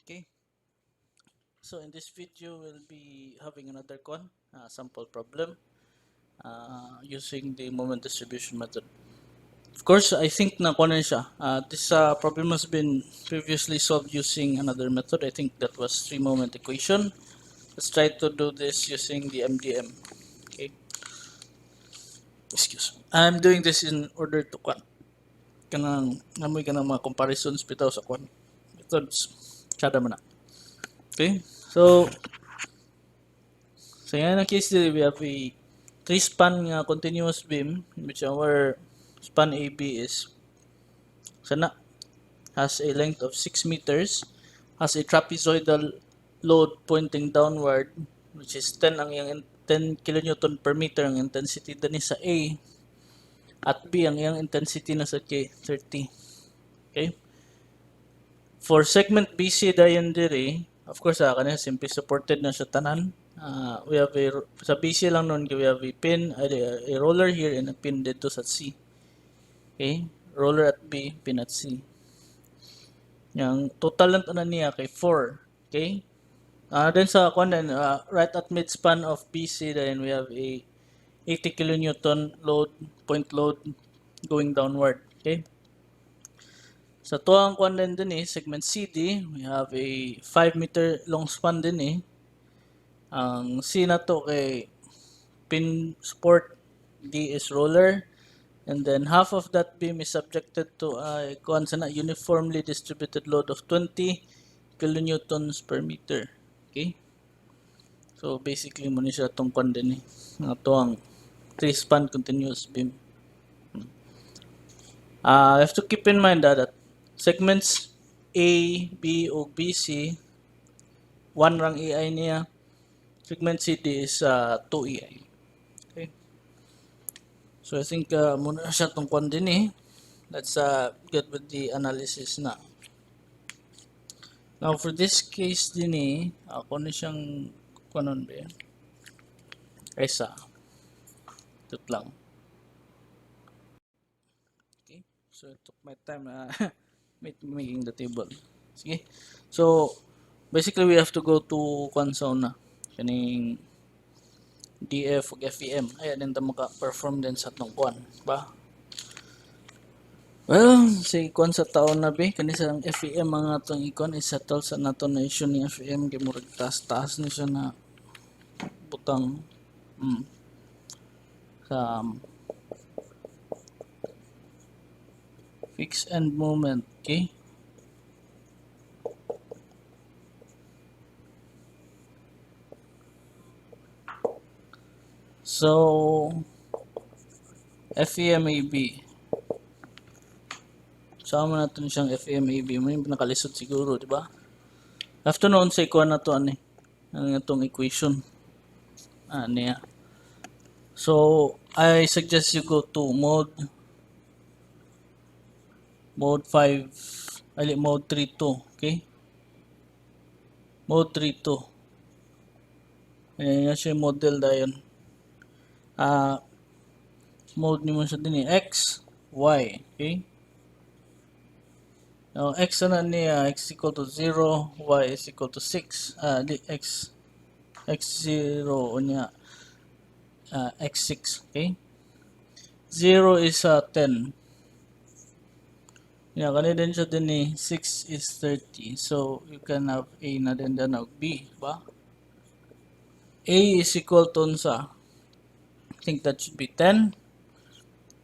Okay, so in this video we'll be having another sample problem using the moment distribution method. Of course, I think na kuha na siya. This problem has been previously solved using another method. I think that was three moment equation. Let's try to do this using the MDM. Okay, excuse me. I'm doing this in order to namoy kanang mga comparisons bitaw sa methods. Kada man na. Okay, so yan ang case dili we have a three span nga continuous beam in which our span AB is sana has a length of 6 meters, has a trapezoidal load pointing downward which is 10 ang iyang 10 kilonewton per meter ang intensity dani sa A at B ang iyang intensity na sa K 30. Okay? For segment BC dayon diri, of course kanina simply supported na siya tanan. We have sa BC lang nun we have a pin, a roller here and a pin dito sa C. Okay? Roller at B, pin at C. Yang total lang tanan niya kay 4. Okay? Then sa right at midspan of BC then we have a 80 kilonewton load, point load going downward. Okay? Sa tuwang din segment CD, we have a 5 meter long span din. Ang C na to kay pin support, D is roller, and then half of that beam is subjected to a uniformly distributed load of 20 kilonewtons per meter. Okay? So basically mo ni siya tong din nga to ang three span continuous beam. You have to keep in mind that segments A, B, o BC, 1 rang EI niya. Segment CD is 2 EI. Okay. So I think muna na siya tong din. Let's get with the analysis na. Now for this case din ako na siyang kunon ba yan? Kaysa. Ito lang. Okay. So it took my time making the table. Sige. So basically we have to go to console na. Kaning DF ug FEM. Ayan din ta maka-perform din sa atong ba? Well, si sa taon na kani sa FEM mga atong ikon i-settle sa nato na issue ni FEM kay murag taas ni siya na butang sa fixed end moment, okay? So FEMAB. Sama natin siyang FEMAB. May nakalisod siguro, di ba? After noon sa ikuan na to ang itong equation. Niya. So I suggest you go to mode 5 mode 3.2, okay? Mode 3.2. Ayan siya model dayon. Mode ni mo siya din X, Y, okay? Now, X na niya, X equal to 0, Y is equal to 6. X0 niya, X6, okay? 0 is 10. Yeah, kanina din siya din 6 is 30. So, you can have A na din dan B, ba? A is equal to I think that should be 10.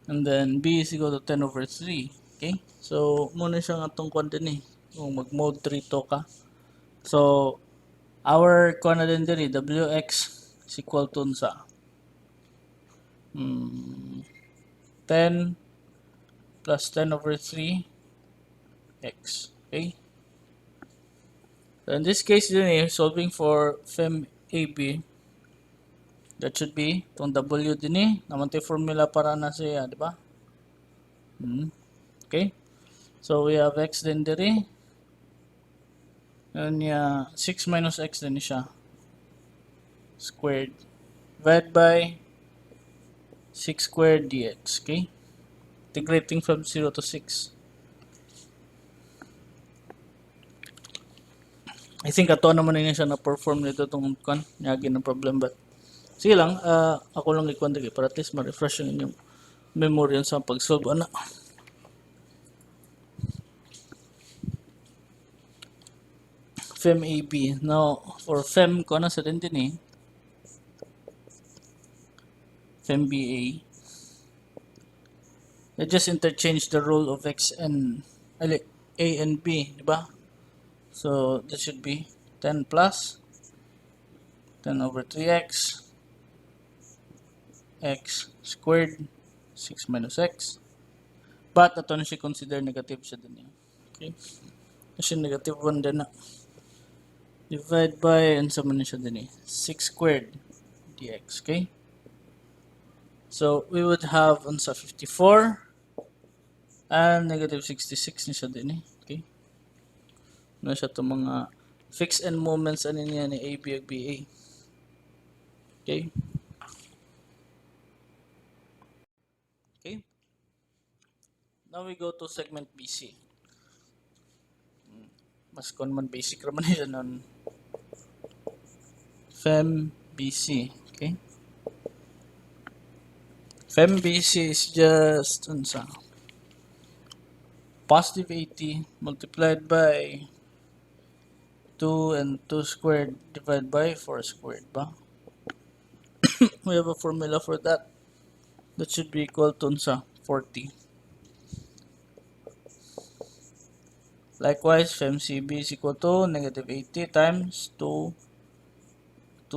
And then B is equal to 10 over 3. Okay? So, muna siya nga itong din kung mag-mode 3 to ka. So, our din WX is equal to 10 plus 10 over 3 X. Okay? So, in this case solving for FEM AB, that should be itong W din naman formula para na siya, di ba? Okay? So, we have X din diri. And 6 minus X din siya. Squared. Divided by 6 squared dx. Okay? Integrating from 0 to 6. I think ato naman na siya na-perform nito itong kan. Yagi ng problem but sige lang, ako lang ikuan dili para at least ma-refresh yung inyong memory sa pag-solve ana. Fem AB. Now, for Fem ko na sa din eh. Fem BA. I just interchange the role of X and A and B, di ba? So, that should be 10 plus 10 over 3x x squared 6 minus x. But ito na siya consider negative siya din. Okay? Kasi negative 1 din na. Divide by, and sa man siya din 6 squared dx. Okay? So, we would have unsa 54 and negative 66 ni siya din Okay? Ano siya itong mga fixed end moments ano niya ni AB ug BA. Okay? Okay? Now we go to segment BC. Mas kon man basic raman nila nun. Fem BC. Okay? Fem BC is just unsa positive 80 multiplied by 2 and 2 squared divided by 4 squared ba? We have a formula for that. That should be equal to unsa 40. Likewise, Fem CB is equal to negative 80 times 2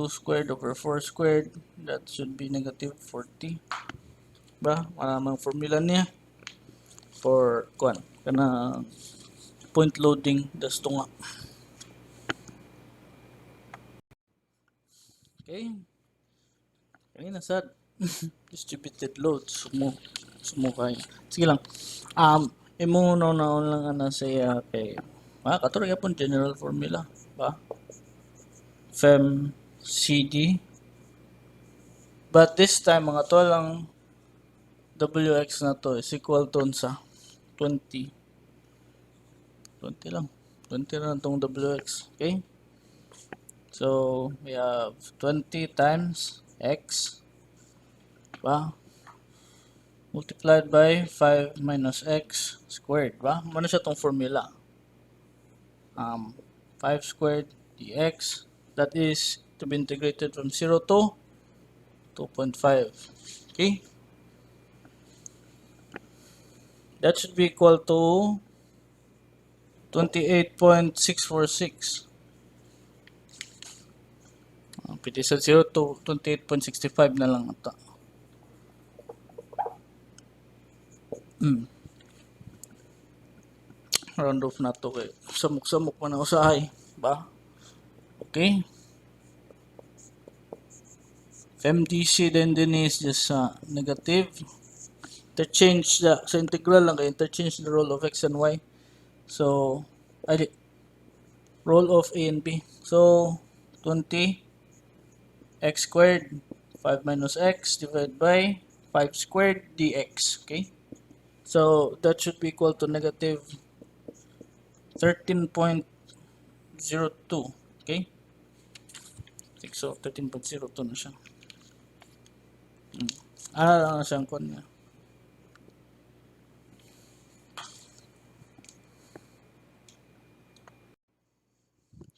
squared over 4 squared. That should be negative 40. Ba? Maramang formula niya for kuan kana point loading dasto nga. Okay. Kanina sad distributed load sumo kay. Sige lang. Imo na lang ana saya kay katuro gyapon general formula ba? Fem CD. But this time mga to lang WX na to is equal to sa 20 lang 20 na itong WX. Okay, so we have 20 times X ba multiplied by 5 minus X squared ba, ano siya itong formula 5 squared dx, that is to be integrated from 0 to 2.5. Okay, that should be equal to 28.646. Pwede sa 0 to 28.65 na lang ito. Round off na to kay samok-samok pa na usahay ba? Okay, FMDC then is just negative. Interchange sa integral lang kay interchange the role of x and y. So, role of a and b. So, 20 x squared 5 minus x divided by 5 squared dx. Okay, so that should be equal to negative 13.02. Okay, so 13.02 na siya. Ano na siyang kon niya.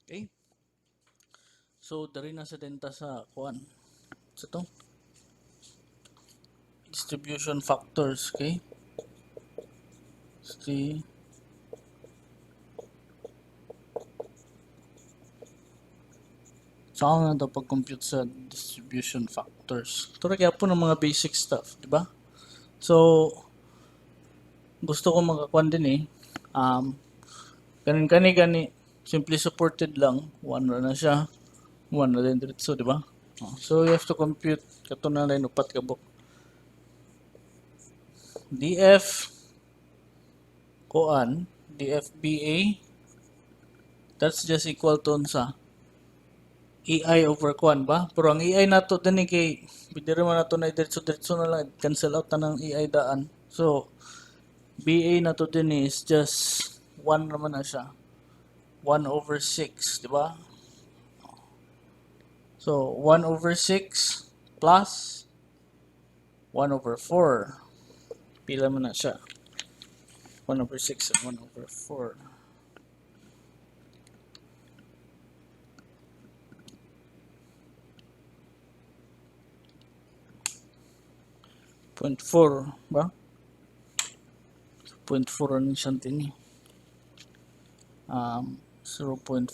Okay, so dari na sa denta sa kuan sa to distribution factors. Okay, saan na ito pag-compute sa distribution factors. Ito kaya po ng mga basic stuff, di ba? So, gusto ko makakuan din gani simply supported lang, 1 na siya, 1 na din diretso, di ba? So, you have to compute kato na rin upat kabok. DF kuan, DFBA, that's just equal to sa EI over kuan ba? Pero ang EI nato din kay pwede man nato na diretso na lang cancel out na ng EI daan. So BA nato din is just 1 naman na siya. 1 over 6, di ba? So, 1 over 6 plus 1 over 4. Pila mo na siya. 1 over 6 and 1 over 4. 0.4 ba? 0.4 ano siyang tini. 0.4.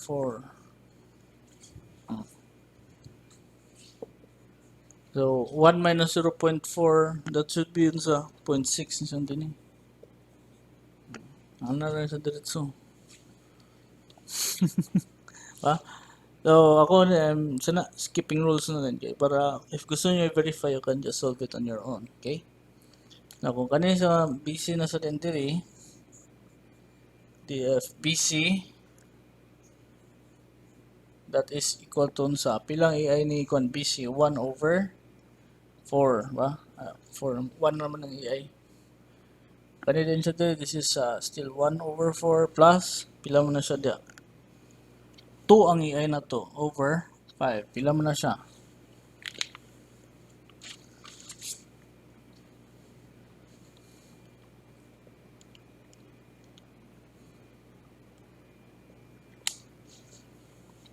So, 1 minus 0.4, that should be yun sa 0.6 ni siyang tini. Ano na rin sa diretso. Ba? So, ako sana skipping rules na rin kayo para if gusto nyo i-verify, you can just solve it on your own. Okay? Na kung kanina sa BC na sa dentary, BC that is equal to sa pilang AI ni kon BC 1 over 4 ba? 4 1 naman ang AI. Kanina din siya dito, this is still 1 over 4 plus pila mo na siya dia. 2 ang AI na to over 5. Pila mo na siya?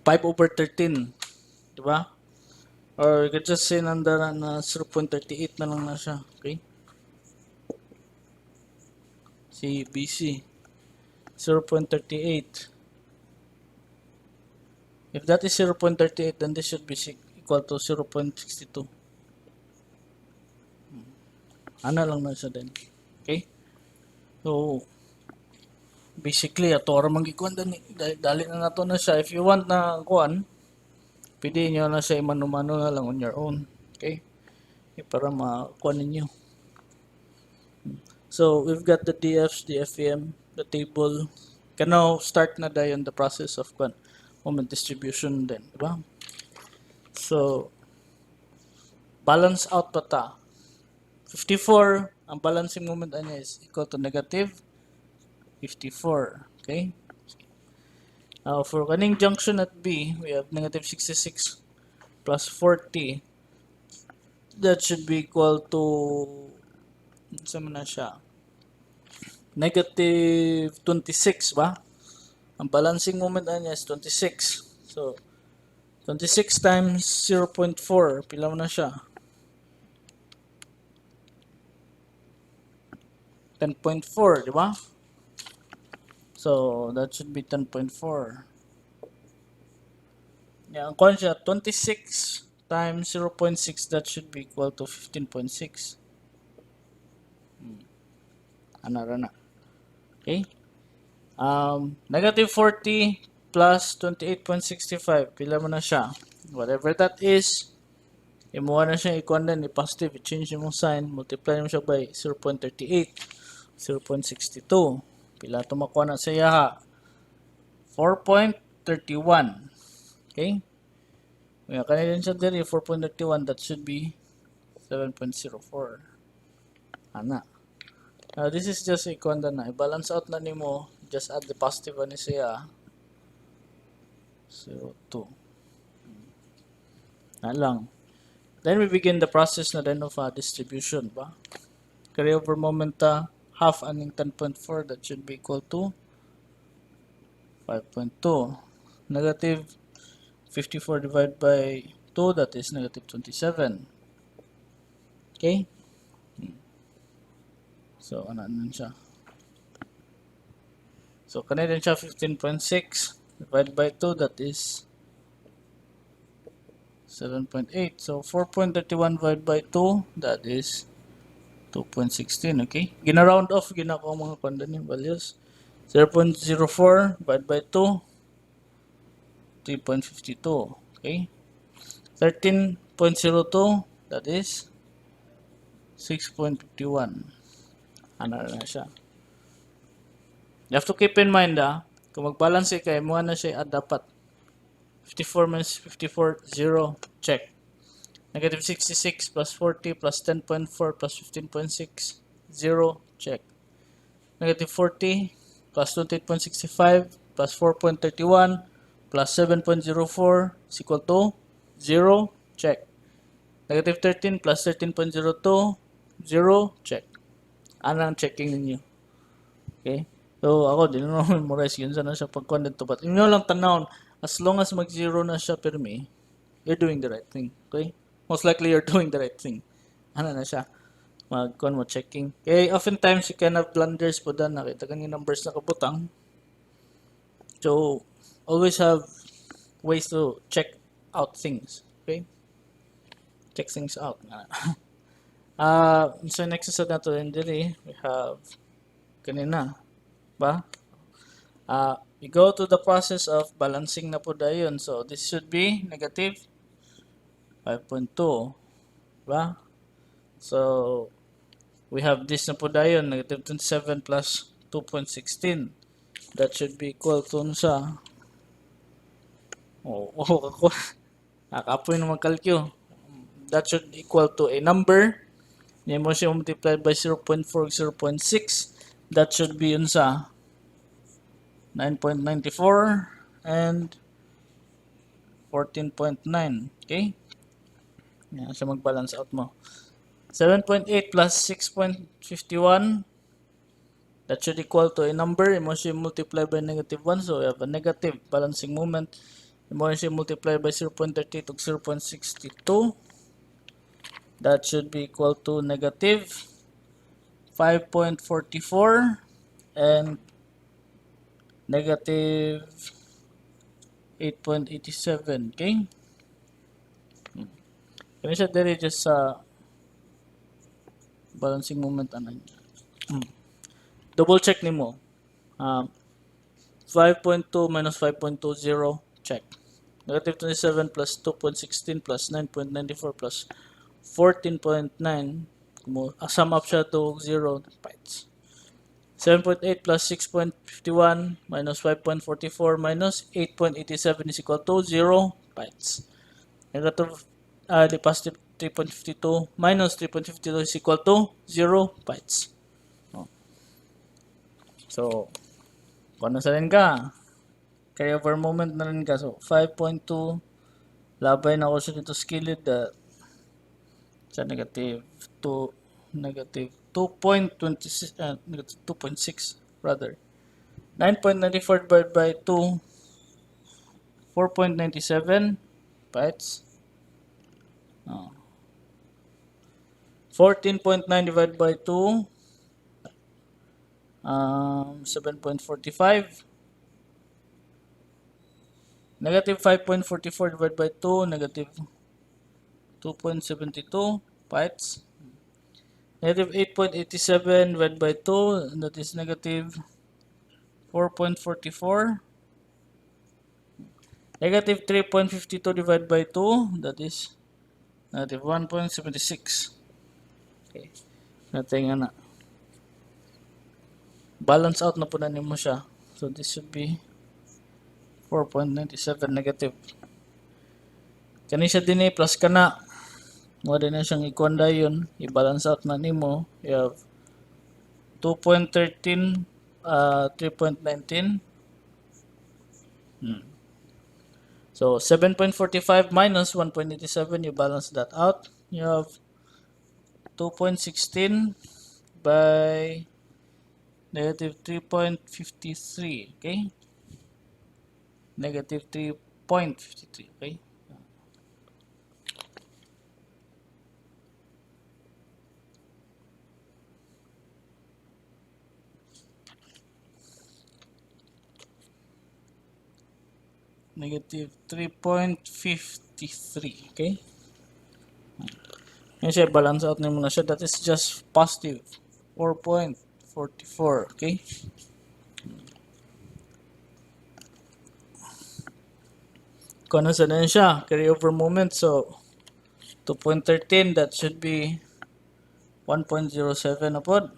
5 over 13. Diba? Or you could just say nandara na 0.38 na lang na siya. Okay? Si BC. 0.38. If that is 0.38, then this should be equal to 0.62. Ano lang na siya din. Okay? So, basically, ato ra manggikuan dali na nato na siya. If you want na kuan, pwede nyo na siya mano-mano na lang on your own. Okay? Para makuan ninyo. So, we've got the DFs, the FEM, the table. Can now start na dayon the process of kuan moment distribution din, di ba? So, balance out pa ta. 54, ang balancing moment niya is equal to negative 54. Okay? Now, for kaning junction at B, we have negative 66 plus 40. That should be equal to, saan na siya? Negative 26 ba? Ang balancing moment niya is 26. So, 26 times 0.4, pila mo na siya? 10.4, di ba? So, that should be 10.4. Yeah, ang kuan siya, 26 times 0.6, that should be equal to 15.6. Ano na. Okay? Negative 40 plus 28.65, pila mo na siya? Whatever that is, imuha na siya ikuan din, i-positive, i-change mo sign, multiply mo siya by 0.38, 0.62. Pila ito makuha na siya ha? 4.31. Okay? Kaya kanina siya diri, 4.31, that should be 7.04. Ana. Now, this is just ikuan na. I-balance out na nimo, just add the positive ani siya. 0.2. Na lang. Then we begin the process na din of distribution ba? Carry over momenta, half aning 10.4, that should be equal to 5.2. Negative 54 divided by 2, that is negative 27. Okay? So, ano siya? So, kanina din siya 15.6 divided by 2, that is 7.8. So, 4.31 divided by 2, that is 2.16, okay? Gina-round off, ginako ang mga kanda ni values. 0.04 divided by 2, 3.52, okay? 13.02, that is 6.51. Ano na siya? You have to keep in mind kung mag-balance kayo, mo na siya dapat 54 minus 54, 0, check. Negative 66 plus 40 plus 10.4 plus 15.6, 0, check. Negative 40 plus 28.65 plus 4.31 plus 7.04 is equal to 0. Check. Negative 13 plus 13.02, 0. Check. Ano ang checking ninyo? Okay? So, ako, di na memorize yun. Sana siya pagkuhan dito. But, inyo lang tanawon, as long as mag-0 na siya permi, you're doing the right thing. Okay? Most likely, you're doing the right thing. Ano na siya? Magkuhan mo, checking. Okay? Oftentimes, you can have blunders po dyan. Nakita ka yung numbers na kabutang. So, always have ways to check out things. Okay? Check things out. So next is nato din diri, we have kanina ba? We go to the process of balancing na po dayon. So this should be negative 5.2, ba? So we have this na po dayon, negative 27 plus 2.16. That should be equal to sa ako nakapoy na magkalkyo. That should equal to a number. Yan mo siya multiplied by 0.4, 0.6. That should be yun sa 9.94 and 14.9. Okay? Yan siya mag-balance out mo. 7.8 plus 6.51. That should equal to a number. Yan mo siya multiply by negative 1. So, we have a negative balancing moment. Yan mo siya multiply by 0.30 to 0.62. That should be equal to negative 5.44 and negative 8.87. Okay? Kaya siya dire just sa balancing moment. Double check ni mo. 5.2 minus 5.20. Check. Negative 27 plus 2.16 plus 9.94 plus 14.9, sum up siya to 0 bytes. 7.8 plus 6.51 minus 5.44 minus 8.87 is equal to 0 bytes. Negative, the positive 3.52 minus 3.52 is equal to 0 bytes. So, kung nasa rin ka, carry over moment na rin ka. So, 5.2, labay na ako siya dito skilled sa negative 2, negative 2.26, negative 2.6 rather. 9.94 divided by 2, 4.97 bytes. 14.9 divided by 2, 7.45. Negative 5.44 divided by 2, negative 2.72 bytes. Negative 8.87 divided by 2, that is negative 4.44. Negative 3.52 divided by 2, that is negative 1.76. Okay. Natin nga na. Balance out na po na mo siya. So this should be 4.97 negative. Kani siya din plus ka na. Mga din na siyang ikonda yun. I-balance out na nimo. You have 2.13, 3.19. So 7.45 minus 1.87, you balance that out. You have 2.16 by negative 3.53. Okay? Negative 3.53. Okay? Negative 3.53. Okay? Yan siya, balance out na muna siya. That is just positive 4.44. Okay? Kung ano sa na siya, carry over moment. So, 2.13, that should be 1.07 upon.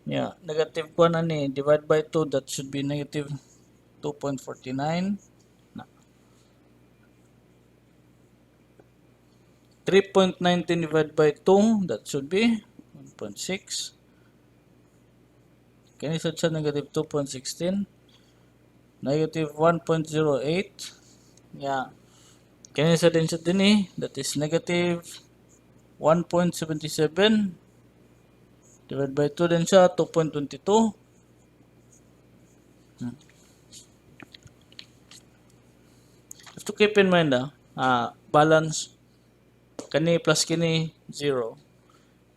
Yeah, negative 1 ani, divide by 2, that should be negative 2.49. 3.19 divided by 2, that should be 1.6. Can you search negative 2.16? negative 1.08. Yeah. Kaya sa din siya din eh. That is negative 1.77 divided by 2 din siya, 2.22. Have to keep in mind balance kani plus kini 0.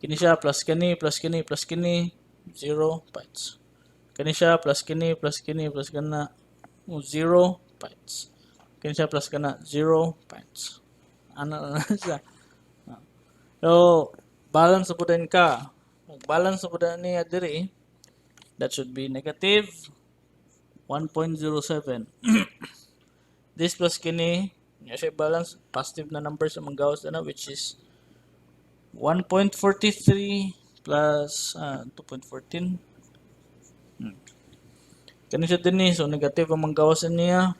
Kini siya plus kini plus kini plus kini 0 pints. Kani siya plus kini plus kini plus kana 0 pints. Kani siya plus kana 0 pints. Ano na siya? So, balance sa pudan ka. Balance sa pudan niya diri, that should be negative 1.07. This plus kini, niya siya balance, positive na number sa mga gawas na which is 1.43 plus 2.14. Kani siya din so negative ang mga gawas niya.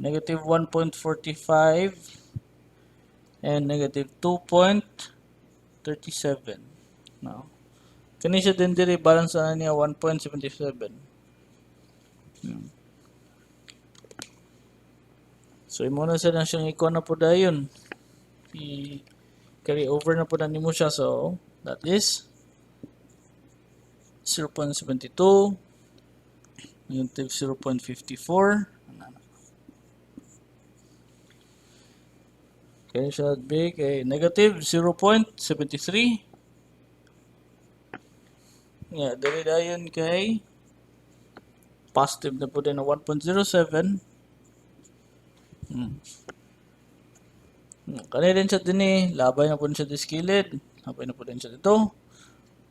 Negative 1.45 and negative 2.37. Now, kani siya din diri balance na niya 1.77. So imo na sa siyang iko na po dayon. I-carry over na po na nimo siya. So that is 0.72 negative 0.54. Okay, should be negative 0.73. Yeah, dali dayon kay positive na po din na 1.07. Kanina din siya din eh. Labay na po din siya di skillet. Labay na po din siya dito.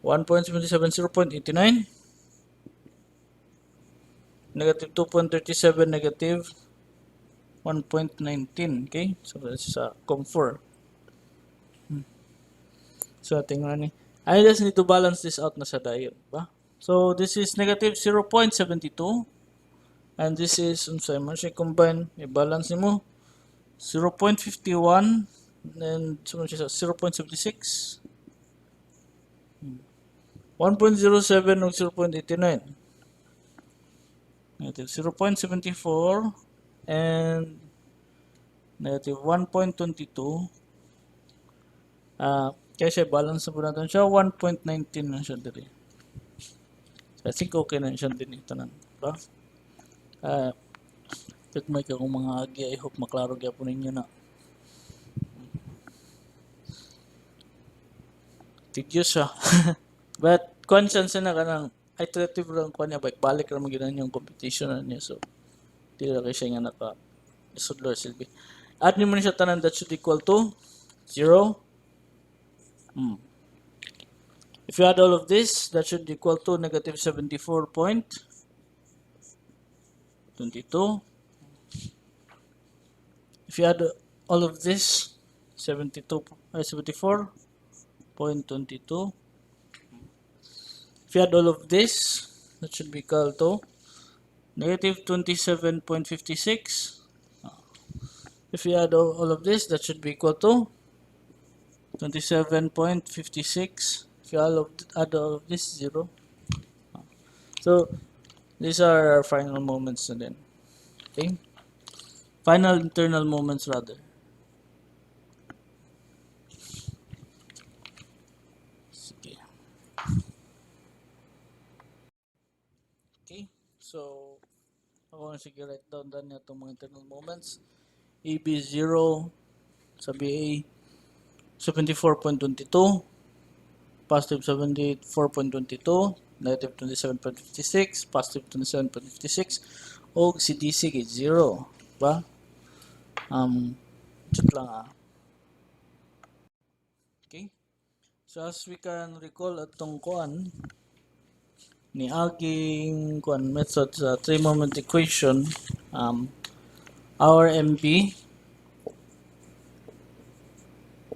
1.77, 0.89. Negative 2.37, negative 1.19. Okay? So, that's sa COM4. So, tingnan ni. I just need to balance this out na sa diode. Ba? So, this is negative 0.72. And this is, unsay man siya combine, i-balance nimo 0.51 and sumunod siya sa 0.76 1.07 ug 0.89 negative 0.74 and negative 1.22 kaya siya balance na po natin siya 1.19 na siya diri. I think okay na siya din ito na ba? May kung mga agi, I hope maklaro kaya po ninyo na. Tedious siya. But, conscience na kanang iterative lang ko niya, balik lang maginan yung competition na niya. So, di lang kayo siya nga naka-sudlo silbi. Add nyo mo siya tanan that should equal to 0. If you add all of this, that should equal to negative 74.22. If you add all of this, 74.22. If you add all of this, that should be equal to negative 27.56. If you add all of this, that should be equal to 27.56. If you add all of this, 0. So, these are our final moments na din. Okay? Final internal moments rather. Sige. Okay, so ako na sige write down na itong mga internal moments. EB0 sa BA 74.22, positive 74.22, negative 27.56, positive 27.56, o si DC kay 0. Ba? Check lang Okay. So as we can recall atong kuan ni aging kuan method sa 3-moment equation, our MB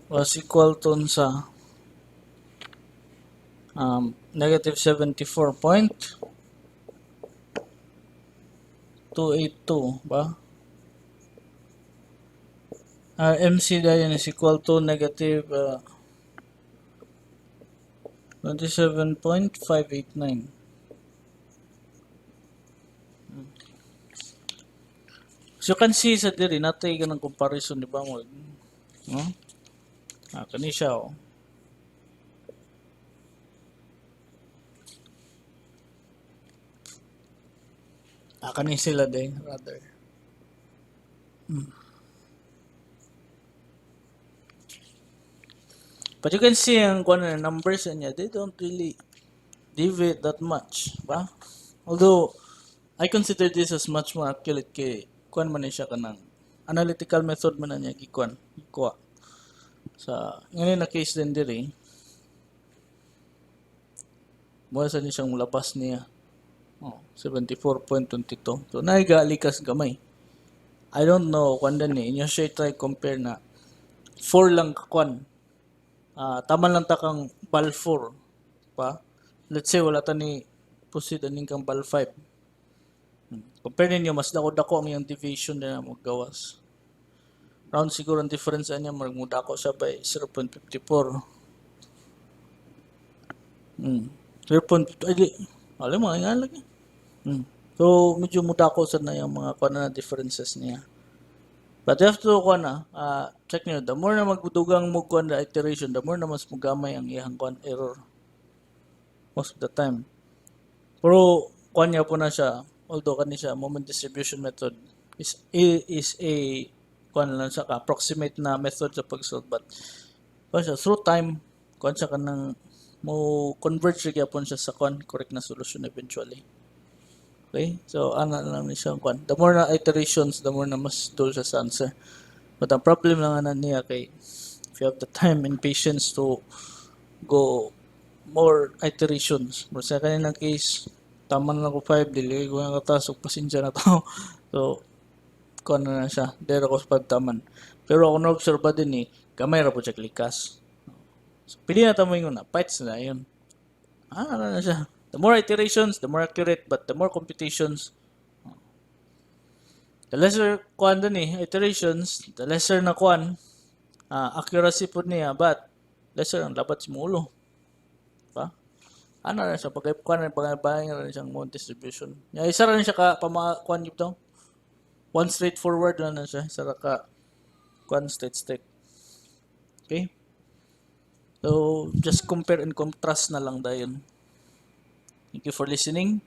was equal to sa negative 74.282 ba? MC dayon is equal to negative 27.589. So you can see sa diri natay ka ng comparison di ba mo. No? Kani siya oh. Kani sila din rather. But you can see ang kuan na numbers niya, they don't really deviate that much, ba? Although I consider this as much more accurate kay kuan man ni siya kanang analytical method man na niya gikuan, gikuha. Sa ngayon na case din diri, mo sa ni siyang labas niya. 74.22. So naigalikas gamay. I don't know kung ni inyo siya try compare na 4 lang kakuan. Tama lang ta kang bal 4 pa. Let's say wala ta ni proceed aning kang bal 5. Compare ninyo mas dako-dako ang iyang deviation na magawas. Round siguro ang difference niya magmudako siya by 0.54. 0.50 alam mo nga lagi. So medyo mudako sa na yung mga kuan na differences niya. But after kuan na, check niyo, the more na magdugang mo kuan na iteration, the more na mas mugamay ang iyang kuan error. Most of the time. Pero kuan niya po na siya, although kani siya moment distribution method is a kuan lang sa approximate na method sa pag-solve, but kuan siya through time kuan siya kanang mo converge siya po siya sa kuan correct na solution eventually. Okay? So, ano lang ni siya kuan. The more na iterations, the more na mas dull siya sa answer. But ang problem lang na niya kay if you have the time and patience to go more iterations. Pero sa kaninang case, tama na ako 5, dili ko nga katasok, pasensya na to. So, kuan na siya. Dero ko sa pagtaman. Pero ako na-observe din gamay ra po siya klikas. So, pili na tamo yung na, fights na yun. Ano na siya. The more iterations, the more accurate, but the more computations, the lesser kuan din iterations, the lesser na kuan, accuracy po niya, but lesser ang dapat simulo. Pa? Ano na siya, pag-kuan na pag-bayan na siyang mode distribution. Isa rin siya ka, kuan yun daw. One straightforward na siya, isa ka, kuan state. Okay? So, just compare and contrast na lang dayon. Thank you for listening.